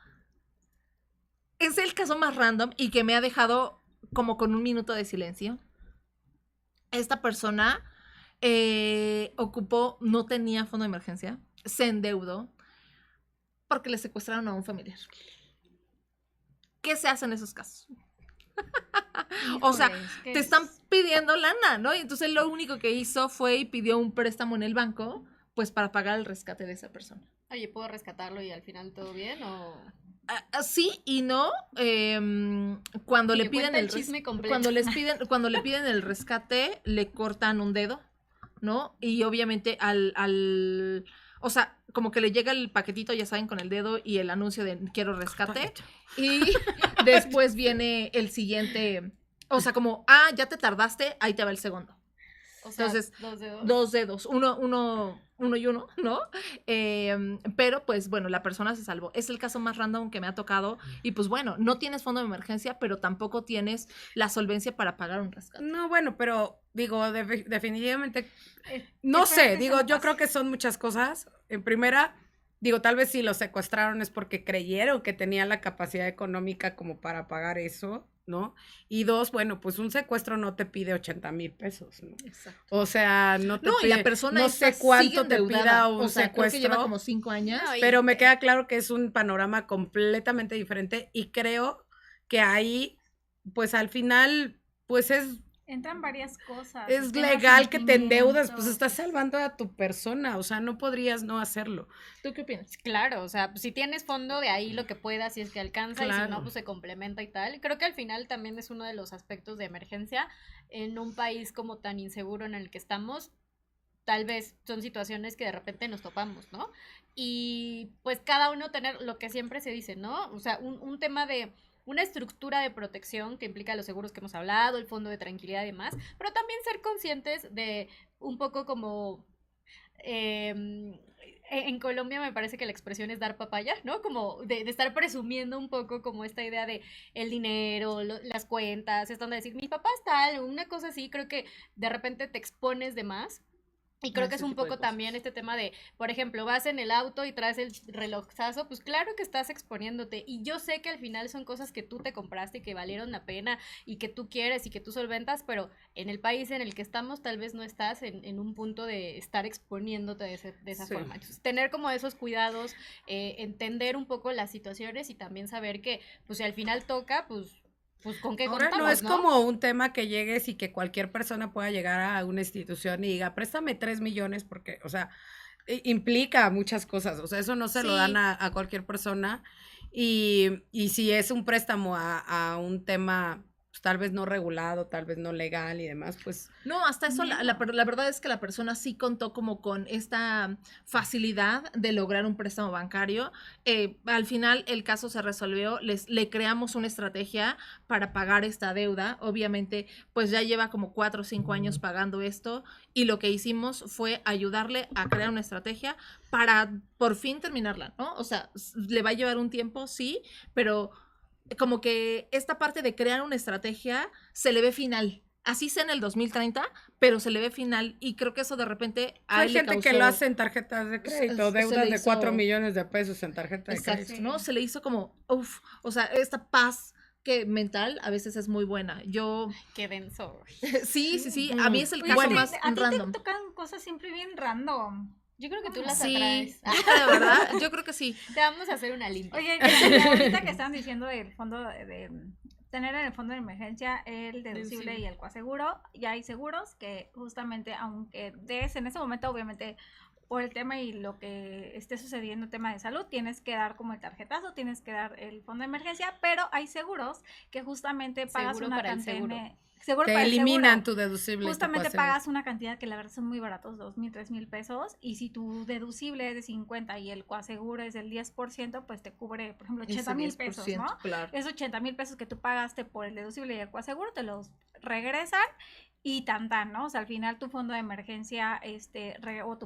Es el caso más random y que me ha dejado como con un minuto de silencio. Esta persona no tenía fondo de emergencia, se endeudó porque le secuestraron a un familiar. ¿Qué se hace en esos casos? O sea, Híjole, es que te están pidiendo lana, ¿no? Y entonces lo único que hizo fue y pidió un préstamo en el banco, pues para pagar el rescate de esa persona. Oye, ¿puedo rescatarlo y al final todo bien o...? Sí y no. Cuando Sí, le que piden cuenta el el chisme completo. cuando le piden el rescate, le cortan un dedo, ¿no? Y obviamente o sea, como que le llega el paquetito, ya saben, con el dedo y el anuncio de quiero rescate. Y después viene el siguiente, o sea, como, ya te tardaste, ahí te va el segundo. O sea, Entonces, 2 dedos. 2 dedos, uno y uno, ¿no? Pero pues bueno, la persona se salvó. Es el caso más random que me ha tocado. Y pues bueno, no tienes fondo de emergencia, pero tampoco tienes la solvencia para pagar un rescate. No, bueno, pero digo, definitivamente, es no sé, diferente, digo, eso no yo pasa. creo que son muchas cosas. En primera, digo, tal vez si lo secuestraron es porque creyeron que tenían la capacidad económica como para pagar eso, ¿no? Y dos, bueno, pues un secuestro no te pide 80,000 pesos, ¿no? Exacto. O sea, no te No, y pide, la persona no esta sé cuánto sigue te endeudada. pida un o sea, creo que secuestro. lleva como 5 años. No, y- Pero me queda claro que es un panorama completamente diferente y creo que ahí, pues al final, pues Entran varias cosas. es temas legal que te endeudas, pues sentimientos. estás salvando a tu persona, o sea, no podrías no hacerlo. ¿Tú qué opinas? Claro, o sea, si tienes fondo de ahí lo que puedas, si es que alcanza, y si Claro. no, pues se complementa y tal. Creo que al final también es uno de los aspectos de emergencia en un país como tan inseguro en el que estamos. Tal vez son situaciones que de repente nos topamos, ¿no? Y pues cada uno tener lo que siempre se dice, ¿no? O sea, un tema de una estructura de protección que implica los seguros que hemos hablado, el fondo de tranquilidad y demás, pero también ser conscientes de un poco como en Colombia me parece que la expresión es dar papaya, ¿no? Como de estar presumiendo un poco como esta idea de el dinero, las cuentas, es donde decir, mi papá es tal, una cosa así, creo que de repente te expones de más. Y creo que es Ese un tipo de poco cosas. también este tema de, por ejemplo, vas en el auto y traes el relojazo, pues claro que estás exponiéndote. Y yo sé que al final son cosas que tú te compraste y que valieron la pena y que tú quieres y que tú solventas, pero en el país en el que estamos tal vez no estás en un punto de estar exponiéndote de esa Sí. forma. Entonces, tener como esos cuidados, entender un poco las situaciones y también saber que, pues si al final toca, pues con qué Ahora contamos, no es como un tema que llegues y que cualquier persona pueda llegar a una institución y diga, préstame 3 millones porque, o sea, implica muchas cosas, o sea, eso no se lo Sí. dan a cualquier persona y si es un préstamo a un tema pues, tal vez no regulado, tal vez no legal y demás, pues No, hasta eso No. la verdad es que la persona sí contó como con esta facilidad de lograr un préstamo bancario. Al final el caso se resolvió, le creamos una estrategia para pagar esta deuda. Obviamente, pues ya lleva como 4 o 5 años pagando esto y lo que hicimos fue ayudarle a crear una estrategia para por fin terminarla, ¿no? O sea, le va a llevar un tiempo, sí, pero como que esta parte de crear una estrategia se le ve final. Así sea en el 2030, pero se le ve final y creo que eso de repente a hay él le gente que causó- lo hace en tarjetas de crédito, se deudas le de hizo- 4 millones de pesos en tarjeta de Exacto, crédito. ¿no? Se le hizo como, uff, o sea, esta paz que mental a veces es muy buena. Yo, Qué denso. sí, a mí es el Oye, caso a ti- más a ti random. te tocan cosas siempre bien random. Yo creo que tú las Sí, atraes. de verdad, yo creo que sí. Te vamos a hacer una limpia. Oye, ahorita que estaban diciendo del fondo de tener en el fondo de emergencia el deducible Deducible. y el coaseguro, ya hay seguros que justamente aunque des en ese momento obviamente por el tema y lo que esté sucediendo tema de salud, tienes que dar como el tarjetazo, tienes que dar el fondo de emergencia, pero hay seguros que justamente pagas Seguro una para el cantidad seguro. seguro Te para el eliminan seguro. tu deducible. y tu Justamente coaseguro. pagas una cantidad que la verdad son muy baratos, 2,000, 3,000 pesos, y si tu deducible es de 50 y el coaseguro es del 10%, pues te cubre, por ejemplo, 80,000 pesos, ¿no? Claro. Esos 80,000 pesos que tú pagaste por el deducible y el coaseguro te los regresan y tan, ¿no? O sea, al final tu fondo de emergencia, o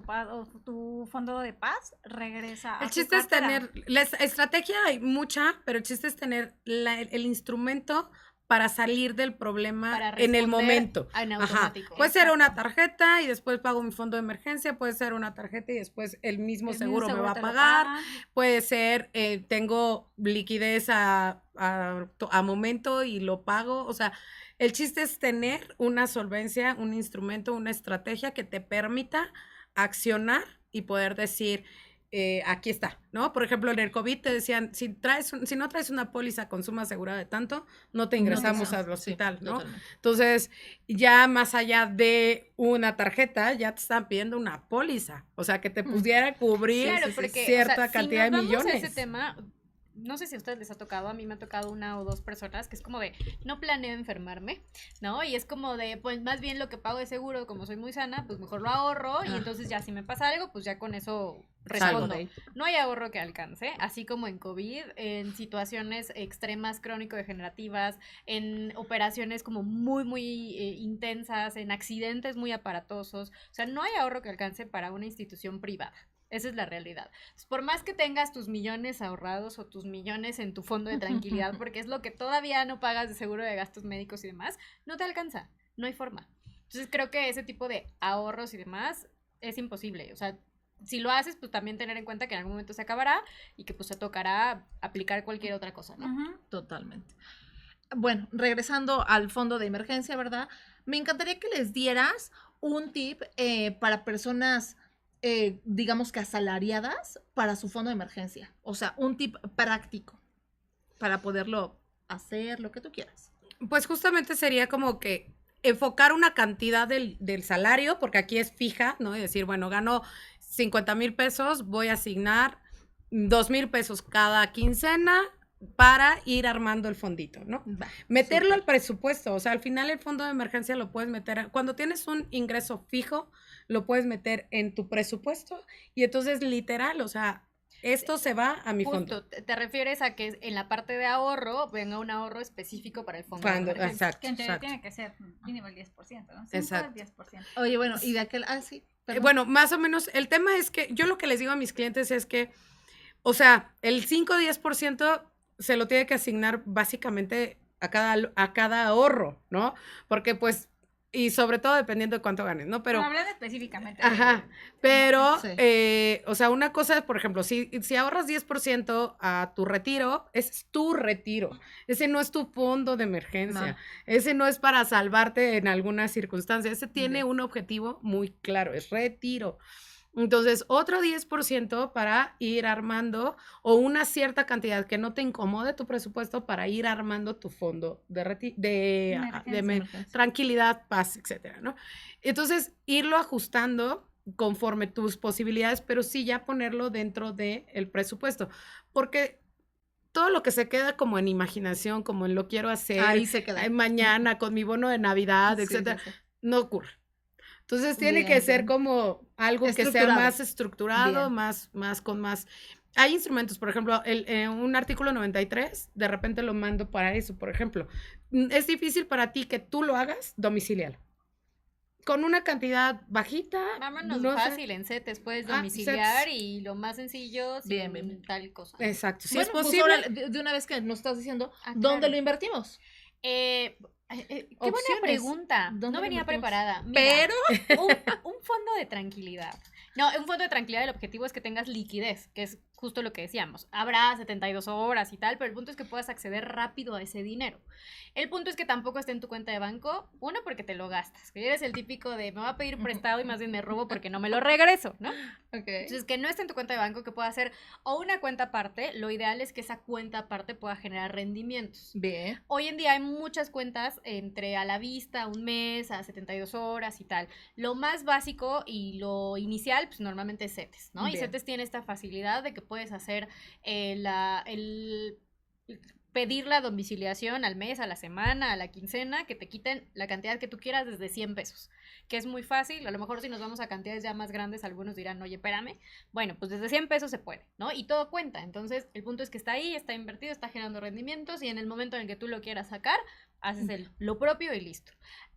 tu fondo de paz regresa a El tu chiste es cartera. tener, la estrategia hay mucha, pero el chiste es tener el instrumento para salir del problema Para en el responder momento. en Ajá. automático. Puede ser una Exacto. tarjeta y después pago mi fondo de emergencia, puede ser una tarjeta y después el mismo El seguro me va a te lo pagar, paga. puede ser tengo liquidez a momento y lo pago, o sea, el chiste es tener una solvencia, un instrumento, una estrategia que te permita accionar y poder decir, aquí está, ¿no? Por ejemplo, en el COVID te decían, si no traes una póliza con suma asegurada de tanto, no te No ingresamos ingresamos. al hospital, Sí, ¿no? totalmente. Entonces, ya más allá de una tarjeta, ya te están pidiendo una póliza, o sea, que te pudiera cubrir Claro, sí, sí. porque, cierta si cantidad de nos vamos a millones. ese tema, no sé si a ustedes les ha tocado, a mí me ha tocado una o dos personas que es como de, no planeo enfermarme, ¿no? Y es como de, pues más bien lo que pago de seguro, como soy muy sana, pues mejor lo ahorro y entonces ya si me pasa algo, pues ya con eso Salgo respondo. de ahí. No hay ahorro que alcance, así como en COVID, en situaciones extremas crónico-degenerativas, en operaciones como muy intensas, en accidentes muy aparatosos, o sea, no hay ahorro que alcance para una institución privada. Esa es la realidad. Por más que tengas tus millones ahorrados o tus millones en tu fondo de tranquilidad, porque es lo que todavía no pagas de seguro de gastos médicos y demás, no te alcanza, no hay forma. Entonces creo que ese tipo de ahorros y demás es imposible. O sea, si lo haces, pues también tener en cuenta que en algún momento se acabará y que pues te tocará aplicar cualquier otra cosa, ¿no? Ujú. Totalmente. Bueno, regresando al fondo de emergencia, ¿verdad? Me encantaría que les dieras un tip para personas, digamos que asalariadas, para su fondo de emergencia. O sea, un tip práctico para poderlo hacer, lo que tú quieras. Pues justamente sería como que enfocar una cantidad del salario, porque aquí es fija, ¿no? Y decir, bueno, gano 50,000 pesos, voy a asignar 2,000 pesos cada quincena para ir armando el fondito, ¿no? Va, Meterlo al súper. presupuesto, o sea, al final el fondo de emergencia lo puedes meter, cuando tienes un ingreso fijo, lo puedes meter en tu presupuesto y entonces literal, o sea, esto se va a mi fondo. Justo, te refieres a que en la parte de ahorro venga un ahorro específico para el fondo de Cuando, emergencia. exacto, Que en teoría exacto. tiene que ser mínimo el 10%, ¿no? 5 Exacto. al 10%. Oye, bueno, y de aquel, sí, perdón. Bueno, más o menos, el tema es que yo lo que les digo a mis clientes es que, o sea, el 5 o 10% se lo tiene que asignar básicamente a cada ahorro, ¿no? Porque pues, y sobre todo dependiendo de cuánto ganes, ¿no? Pero, Hablando específicamente. ajá, pero, Sí. o sea, una cosa es, por ejemplo, si ahorras 10% a tu retiro, ese es tu retiro, ese no es tu fondo de emergencia, No. ese no es para salvarte en alguna circunstancia, ese tiene Bien. un objetivo muy claro, es retiro. Entonces, otro 10% para ir armando o una cierta cantidad que no te incomode tu presupuesto para ir armando tu fondo Emergencia. tranquilidad, paz, etcétera, ¿no? Entonces, irlo ajustando conforme tus posibilidades, pero sí ya ponerlo dentro del presupuesto, porque todo lo que se queda como en imaginación, como en lo quiero hacer, Ahí se queda. mañana con mi bono de Navidad, Sí, etcétera, sí, sí. no ocurre. Entonces tiene Bien, que ser bien. como algo que sea Estructurado. más estructurado, Bien. más. Hay instrumentos, por ejemplo, un artículo 93, de repente lo mando para eso, por ejemplo. Es difícil para ti que tú lo hagas domicilial. Con una cantidad bajita. Vámonos no sé. fácil, en CETES puedes Ah, domiciliar CETES. y lo más sencillo sin Bien, bien. tal cosa. Exacto. Si Bueno, es pues posible. ahora, de una vez que nos estás diciendo, Ah, ¿dónde claro. lo invertimos? Qué buena Opciones. pregunta. ¿Dónde No lo venía invertimos? preparada. Mira, Pero, un fondo de tranquilidad. No, un fondo de tranquilidad, el objetivo es que tengas liquidez, que es justo lo que decíamos. Habrá 72 horas y tal, pero el punto es que puedas acceder rápido a ese dinero. El punto es que tampoco esté en tu cuenta de banco, uno, porque te lo gastas, que eres el típico de me va a pedir prestado y más bien me robo porque no me lo regreso, ¿no? Entonces, que no esté en tu cuenta de banco, que pueda ser o una cuenta aparte, lo ideal es que esa cuenta aparte pueda generar rendimientos. bien. Hoy en día hay muchas cuentas entre a la vista, un mes, a 72 horas y tal. Lo más básico y lo inicial, pues normalmente es CETES, ¿no? Y Bien. CETES tiene esta facilidad de que puedes hacer pedir la domiciliación al mes, a la semana, a la quincena, que te quiten la cantidad que tú quieras desde 100 pesos, que es muy fácil. A lo mejor si nos vamos a cantidades ya más grandes, algunos dirán, oye, espérame, bueno, pues desde 100 pesos se puede, ¿no? Y todo cuenta, entonces el punto es que está ahí, está invertido, está generando rendimientos, y en el momento en el que tú lo quieras sacar, haces lo propio y listo.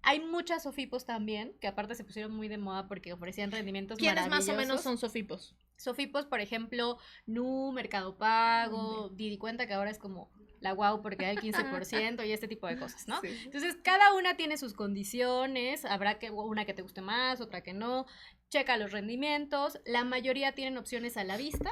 Hay muchas Sofipos también, que aparte se pusieron muy de moda porque ofrecían rendimientos ¿Quiénes maravillosos. más o menos son Sofipos? Sofipos, por ejemplo, Nu, Mercado Pago, Didi Cuenta, que ahora es como la guau porque hay el 15% y este tipo de cosas, ¿no? Sí. Entonces, cada una tiene sus condiciones, habrá una que te guste más, otra que no. Checa los rendimientos, la mayoría tienen opciones a la vista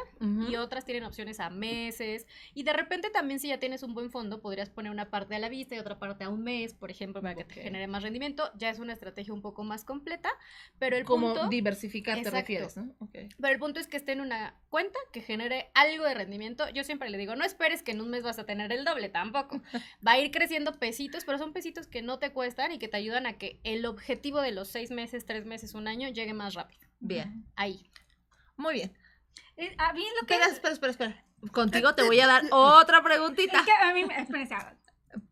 y otras tienen opciones a meses, y de repente también si ya tienes un buen fondo podrías poner una parte a la vista y otra parte a un mes, por ejemplo, para que te genere más rendimiento. Ya es una estrategia un poco más completa, pero el Como punto... diversificar te Exacto. refieres, ¿no? Okay. Pero el punto es que esté en una cuenta que genere algo de rendimiento. Yo siempre le digo, no esperes que en un mes vas a tener el doble, tampoco. Va a ir creciendo pesitos, pero son pesitos que no te cuestan y que te ayudan a que el objetivo de los 6 meses, 3 meses, un año llegue más rápido. Bien, Ahí. muy bien. A mí lo que... Espera. Contigo te voy a dar otra preguntita. Es que a mí, espérense,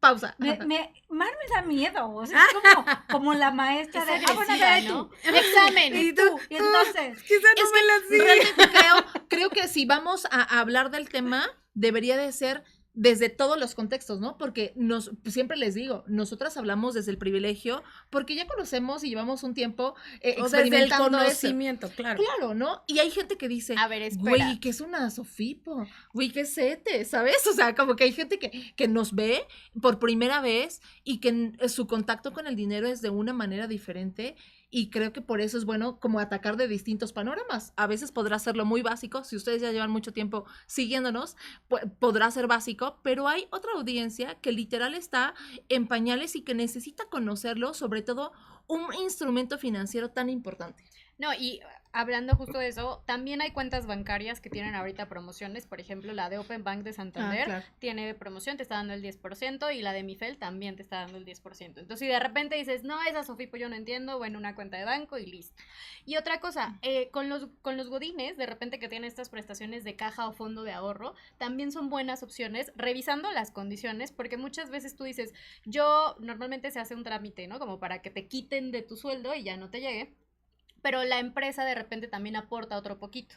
Pausa. Mar me da miedo, o sea, es como la maestra de... Es bueno, agresiva, ve ¿no? tú. Examen. Y tú, y entonces... Quizá no Es me la que sigue. realmente creo que si vamos a hablar del tema, debería de ser desde todos los contextos, ¿no? Porque siempre les digo, nosotras hablamos desde el privilegio, porque ya conocemos y llevamos un tiempo O desde el experimentando eso. conocimiento, claro. Claro, ¿no? Y hay gente que dice, A ver, espera. güey, ¿qué es una Sofipo? Güey, ¿qué es ETE? ¿Sabes? O sea, como que hay gente que nos ve por primera vez y que su contacto con el dinero es de una manera diferente, y creo que por eso es bueno como atacar de distintos panoramas. A veces podrá serlo muy básico, si ustedes ya llevan mucho tiempo siguiéndonos, podrá ser básico, pero hay otra audiencia que literal está en pañales y que necesita conocerlo, sobre todo un instrumento financiero tan importante. No, y hablando justo de eso, también hay cuentas bancarias que tienen ahorita promociones. Por ejemplo, la de Open Bank de Santander claro. tiene promoción, te está dando el 10%, y la de Mifel también te está dando el 10%. Entonces, si de repente dices, no, esa Sofipo yo no entiendo, bueno, una cuenta de banco y listo. Y otra cosa, con los godines, de repente que tienen estas prestaciones de caja o fondo de ahorro, también son buenas opciones, revisando las condiciones, porque muchas veces tú dices, normalmente se hace un trámite, ¿no? Como para que te quiten de tu sueldo y ya no te llegue, pero la empresa de repente también aporta otro poquito.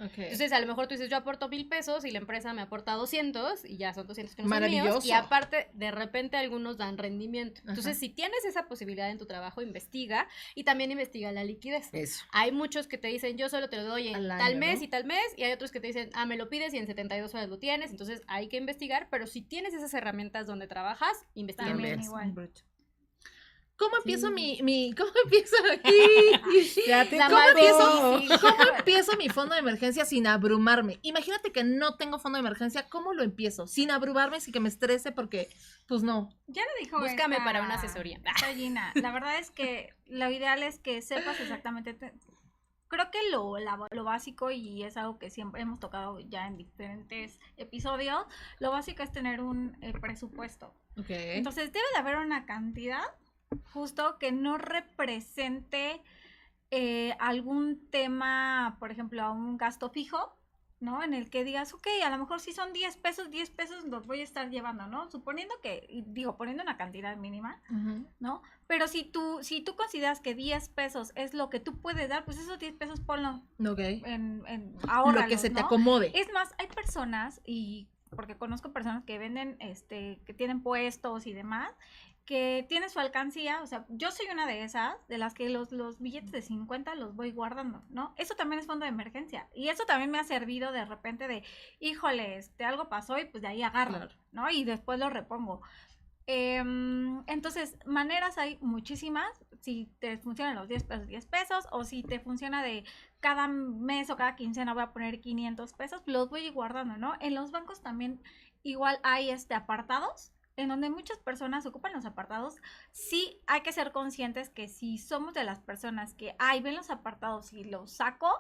Okay. Entonces, a lo mejor tú dices, yo aporto 1,000 pesos y la empresa me aporta 200 y ya son 200 que no son Maravilloso. míos, y aparte, de repente algunos dan rendimiento. Ajá. Entonces, si tienes esa posibilidad en tu trabajo, investiga, y también investiga la liquidez. Eso. Hay muchos que te dicen, yo solo te lo doy en Al tal año, mes, ¿no? y tal mes, y hay otros que te dicen, me lo pides y en 72 horas lo tienes. Entonces, hay que investigar, pero si tienes esas herramientas donde trabajas, investiga. También Bien. igual. ¿Cómo empiezo Sí. cómo empiezo aquí? Ya te La ¿Cómo más empiezo? difícil. ¿Cómo empiezo mi fondo de emergencia sin abrumarme? Imagínate que no tengo fondo de emergencia, ¿cómo lo empiezo? Sin abrumarme, sin que me estrese, porque, pues no. Ya lo dijo Búscame esta- para una asesoría. esta Gina. La verdad es que lo ideal es que sepas exactamente... Creo que lo básico, y es algo que siempre hemos tocado ya en diferentes episodios, lo básico es tener un presupuesto. Ok. Entonces debe de haber una cantidad justo que no represente algún tema, por ejemplo, a un gasto fijo, ¿no? En el que digas, ok, a lo mejor si son 10 pesos los voy a estar llevando, ¿no? Suponiendo que, poniendo una cantidad mínima, Ujú. ¿no? Pero si tú consideras que 10 pesos es lo que tú puedes dar, pues esos 10 pesos ponlo Ok. ahórralos, Lo que se te ¿no? acomode. Es más, hay personas, y porque conozco personas que venden, que tienen puestos y demás, que tienen su alcancía. O sea, yo soy una de esas, de las que los billetes de 50 los voy guardando, ¿no? Eso también es fondo de emergencia, y eso también me ha servido de repente de, híjole, algo pasó y pues de ahí agarro, Claro. ¿no? Y después lo repongo. Entonces, maneras hay muchísimas. Si te funcionan los 10 pesos, o si te funciona de cada mes o cada quincena voy a poner 500 pesos, los voy a ir guardando, ¿no? En los bancos también igual hay apartados, en donde muchas personas ocupan los apartados. Sí hay que ser conscientes que si somos de las personas que, ven los apartados y los saco,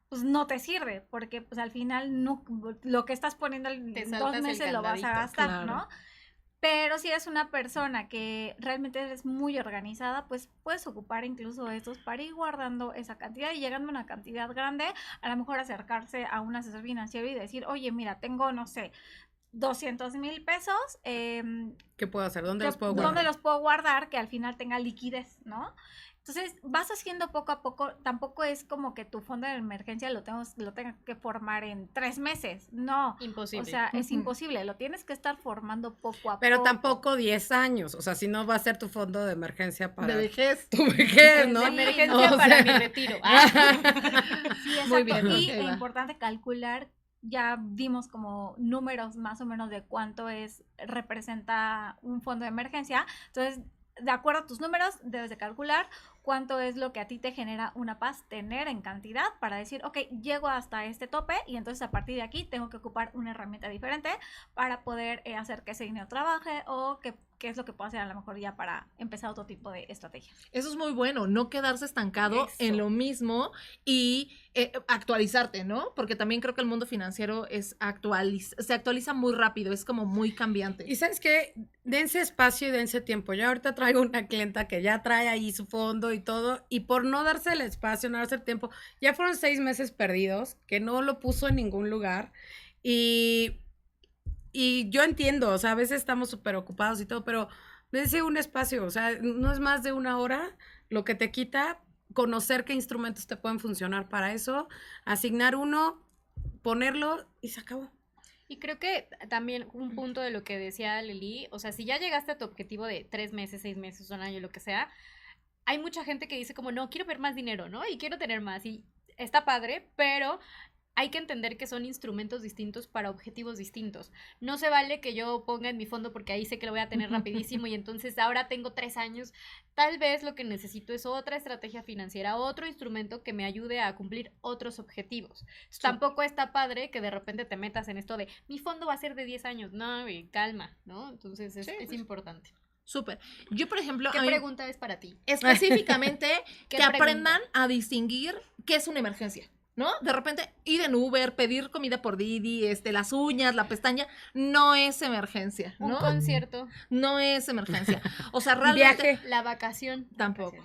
pues no te sirve, porque pues al final no, lo que estás poniendo Te en saltas 2 el meses lo vas a candadito, gastar, claro. ¿no? Pero si eres una persona que realmente eres muy organizada, pues puedes ocupar incluso estos para ir guardando esa cantidad, y llegando a una cantidad grande, a lo mejor acercarse a un asesor financiero y decir, oye, mira, tengo, no sé, 200,000 pesos. ¿Qué puedo hacer? ¿Dónde los puedo guardar? ¿Dónde los puedo guardar? Que al final tenga liquidez, ¿no? Entonces, vas haciendo poco a poco, tampoco es como que tu fondo de emergencia lo tenga que formar en 3 meses, no. Imposible. O sea, es imposible, lo tienes que estar formando poco a Pero poco. tampoco 10 años, o sea, si no va a ser tu fondo de emergencia para De vejez. tu vejez, ¿no? De Emergencia O para sea- mi retiro. Sí, exacto. Muy bien, Y ok, es va. importante calcular, ya dimos como números más o menos de cuánto representa un fondo de emergencia. Entonces, de acuerdo a tus números, debes de calcular cuánto es lo que a ti te genera una paz tener en cantidad para decir, ok, llego hasta este tope y entonces a partir de aquí tengo que ocupar una herramienta diferente para poder hacer que ese dinero trabaje o qué es lo que puedo hacer a lo mejor ya para empezar otro tipo de estrategia. Eso es muy bueno, no quedarse estancado Eso. en lo mismo y actualizarte, ¿no? Porque también creo que el mundo financiero se actualiza muy rápido, es como muy cambiante. Y ¿sabes qué? Dense espacio y dense tiempo. Yo ahorita traigo una clienta que ya trae ahí su fondo y todo, y por no darse el espacio, no darse el tiempo, ya fueron 6 meses perdidos, que no lo puso en ningún lugar, y yo entiendo, o sea, a veces estamos súper ocupados y todo, pero dense un espacio, o sea, no es más de 1 hora lo que te quita conocer qué instrumentos te pueden funcionar para eso, asignar uno, ponerlo y se acabó. Y creo que también un punto de lo que decía Lili, o sea, si ya llegaste a tu objetivo de 3 meses, 6 meses, 1 año, lo que sea, hay mucha gente que dice como, no, quiero ver más dinero, ¿no? Y quiero tener más. Y está padre, pero hay que entender que son instrumentos distintos para objetivos distintos. No se vale que yo ponga en mi fondo porque ahí sé que lo voy a tener rapidísimo y entonces ahora tengo 3 años. Tal vez lo que necesito es otra estrategia financiera, otro instrumento que me ayude a cumplir otros objetivos. Tampoco está padre que de repente te metas en esto de mi fondo va a ser de 10 años. No, güey, calma, ¿no? Entonces es, Sí, es pues. importante. Súper. Yo, por ejemplo, ¿Qué a mí- pregunta es para ti? específicamente ¿Qué que pregunta? aprendan a distinguir qué es una emergencia, ¿no? De repente ir en Uber, pedir comida por Didi, las uñas, la pestaña, no es emergencia, Un ¿no? concierto, No es emergencia. O sea, realmente Viaje. la vacación. tampoco.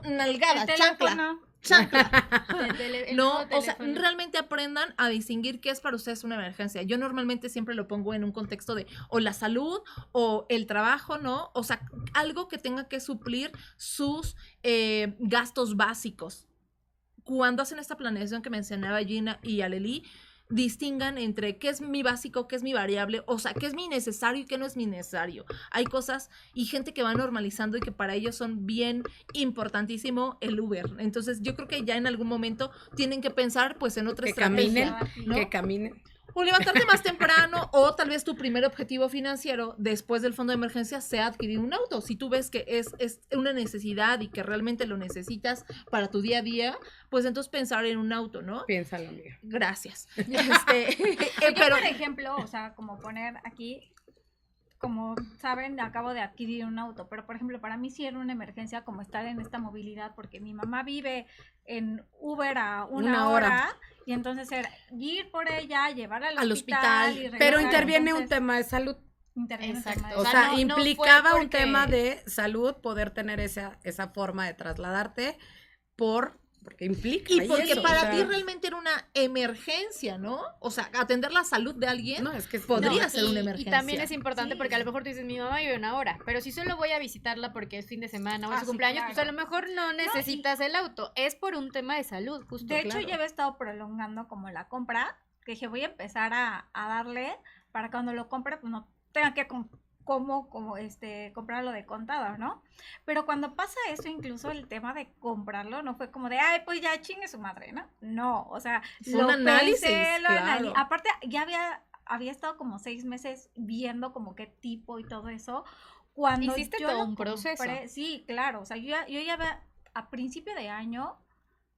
Nalgada, El chancla, teléfono. chancla. El No, nuevo o sea, teléfono. realmente aprendan a distinguir qué es para ustedes una emergencia. Yo normalmente siempre lo pongo en un contexto de o la salud o el trabajo, ¿no? O sea, algo que tenga que suplir sus gastos básicos. Cuando hacen esta planeación que mencionaba Gina y Aleli, distingan entre qué es mi básico, qué es mi variable, o sea, qué es mi necesario y qué no es mi necesario. Hay cosas y gente que va normalizando y que para ellos son bien importantísimo el Uber. Entonces, yo creo que ya en algún momento tienen que pensar pues en otra Que estrategia. caminen, ¿no? que caminen. O levantarte más temprano, o tal vez tu primer objetivo financiero después del fondo de emergencia sea adquirir un auto. Si tú ves que es una necesidad y que realmente lo necesitas para tu día a día, pues entonces pensar en un auto, ¿no? Piénsalo, amiga. Gracias. Yo, Pero por ejemplo, o sea, como poner aquí, como saben, acabo de adquirir un auto, pero por ejemplo, para mí sí era una emergencia como estar en esta movilidad, porque mi mamá vive en Uber a una Una hora. hora, y entonces era ir por ella, llevarla al Al hospital. hospital. Y Pero regresar, interviene un entonces, tema de salud. interviene un Exacto. tema de O O sea, sea, no- no fue implicaba un porque- tema de salud poder tener esa forma de trasladarte porque implica. y ahí porque eso, para o sea, ti realmente era una emergencia, ¿no? O sea, atender la salud de alguien no, es que podría No, ser una emergencia. Y también es importante Sí. porque a lo mejor tú dices, mi mamá vive 1 hora, pero si solo voy a visitarla porque es fin de semana o es Ah, su sí, cumpleaños, pues a claro. lo mejor no necesitas el auto. Es por un tema de salud, justo. De hecho, claro. yo había estado prolongando como la compra, que dije, voy a empezar a darle para cuando lo compre, pues no tenga que comprarlo de contado, ¿no? Pero cuando pasa eso, incluso el tema de comprarlo, no fue como de, ay, pues ya chingue su madre, ¿no? No, o sea, Fue un análisis, claro. Aparte, ya había estado como 6 meses viendo como qué tipo y todo eso. Cuando Hiciste yo todo lo un proceso. sí, claro, o sea, yo ya había, a principio de año,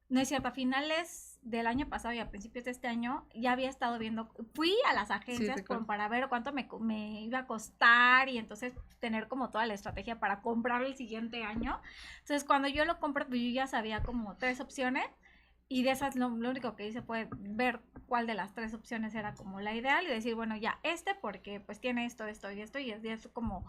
no es cierto, a finales del año pasado y a principios de este año, ya había estado viendo, fui a las agencias recuerdo. para ver cuánto me iba a costar y entonces tener como toda la estrategia para comprarlo el siguiente año. Entonces, cuando yo lo compré, pues yo ya sabía como 3 opciones y de esas lo único que hice fue ver cuál de las 3 opciones era como la ideal y decir, bueno, ya porque pues tiene esto y es como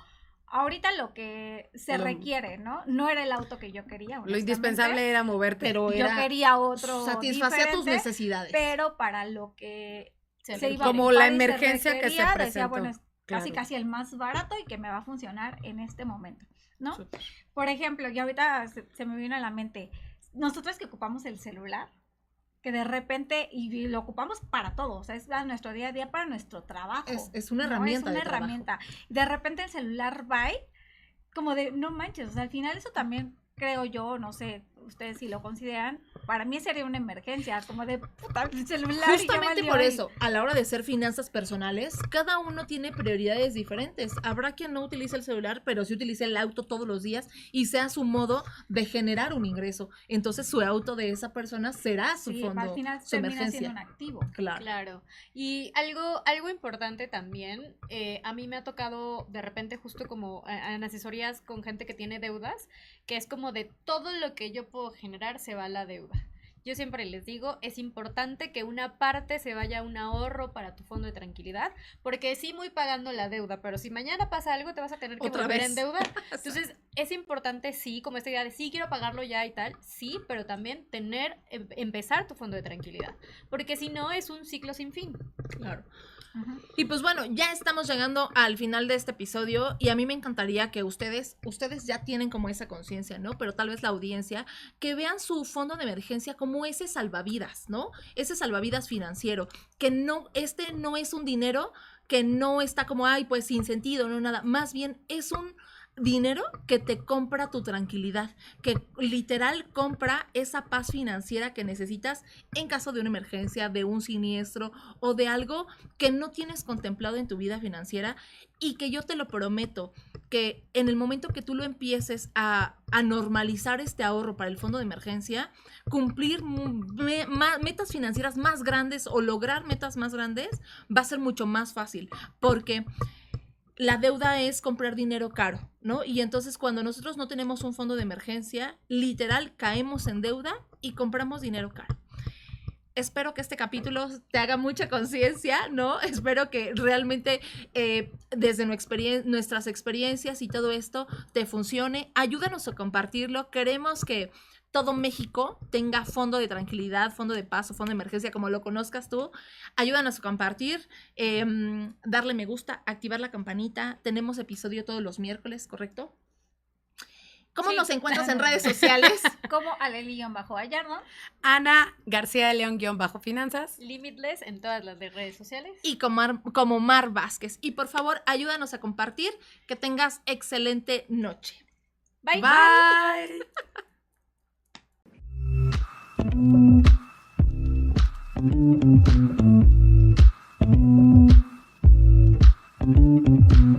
ahorita lo que se Lo- requiere, ¿no? No era el auto que yo quería. Lo honestamente. indispensable era moverte. pero Yo era quería otro satisfacía tus diferente, necesidades. pero para lo que se iba Como a la ocupar y emergencia que se requería, decía, presentó. bueno, es casi Claro. casi el más barato y que me va a funcionar en este momento, ¿no? Súper. Por ejemplo, y ahorita se me vino a la mente, nosotros que ocupamos el celular, que de repente, y lo ocupamos para todo, o sea, es para nuestro día a día, para nuestro trabajo. Es una ¿no? herramienta. Es una de trabajo. herramienta. De repente el celular va como de, no manches, o sea, al final eso también creo yo, no sé, ustedes si lo consideran, para mí sería una emergencia, como de puta, el celular. y ya Justamente valió, por y- eso, a la hora de hacer finanzas personales, cada uno tiene prioridades diferentes. Habrá quien no utilice el celular, pero sí utilice el auto todos los días y sea su modo de generar un ingreso. Entonces, su auto de esa persona será su Sí, fondo, al final su termina emergencia. siendo un activo. Claro. Claro. Y algo importante también, a mí me ha tocado de repente justo como en asesorías con gente que tiene deudas, que es como de todo lo que yo puedo generar se va a la deuda. Yo siempre les digo, es importante que una parte se vaya a un ahorro para tu fondo de tranquilidad, porque sí muy pagando la deuda, pero si mañana pasa algo te vas a tener que Otra volver vez. a endeudar. Entonces, es importante sí, como esta idea de sí quiero pagarlo ya y tal, sí, pero también empezar tu fondo de tranquilidad, porque si no es un ciclo sin fin. Claro. Ujú. Y pues bueno, ya estamos llegando al final de este episodio y a mí me encantaría que ustedes ya tienen como esa conciencia, ¿no? Pero tal vez la audiencia, que vean su fondo de emergencia como ese salvavidas, ¿no? Ese salvavidas financiero, que no, no es un dinero que no está como, ay, pues sin sentido, no nada, más bien es un dinero que te compra tu tranquilidad, que literal compra esa paz financiera que necesitas en caso de una emergencia, de un siniestro o de algo que no tienes contemplado en tu vida financiera y que yo te lo prometo, que en el momento que tú lo empieces a normalizar este ahorro para el fondo de emergencia, cumplir metas financieras más grandes o lograr metas más grandes va a ser mucho más fácil, porque la deuda es comprar dinero caro, ¿no? Y entonces cuando nosotros no tenemos un fondo de emergencia, literal caemos en deuda y compramos dinero caro. Espero que este capítulo te haga mucha conciencia, ¿no? Espero que realmente desde nuestras experiencias y todo esto te funcione. Ayúdanos a compartirlo. Queremos que todo México tenga fondo de tranquilidad, fondo de paz o fondo de emergencia, como lo conozcas tú. Ayúdanos a compartir, darle me gusta, activar la campanita. Tenemos episodio todos los miércoles, ¿correcto? ¿Cómo Sí. nos encuentras en redes sociales? Como Aleli-Gallardo. Ana García de León _finanzas. Limitless en todas las de redes sociales. Y como Mar Vázquez. Y por favor, ayúdanos a compartir. Que tengas excelente noche. Bye. Bye.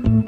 Bye.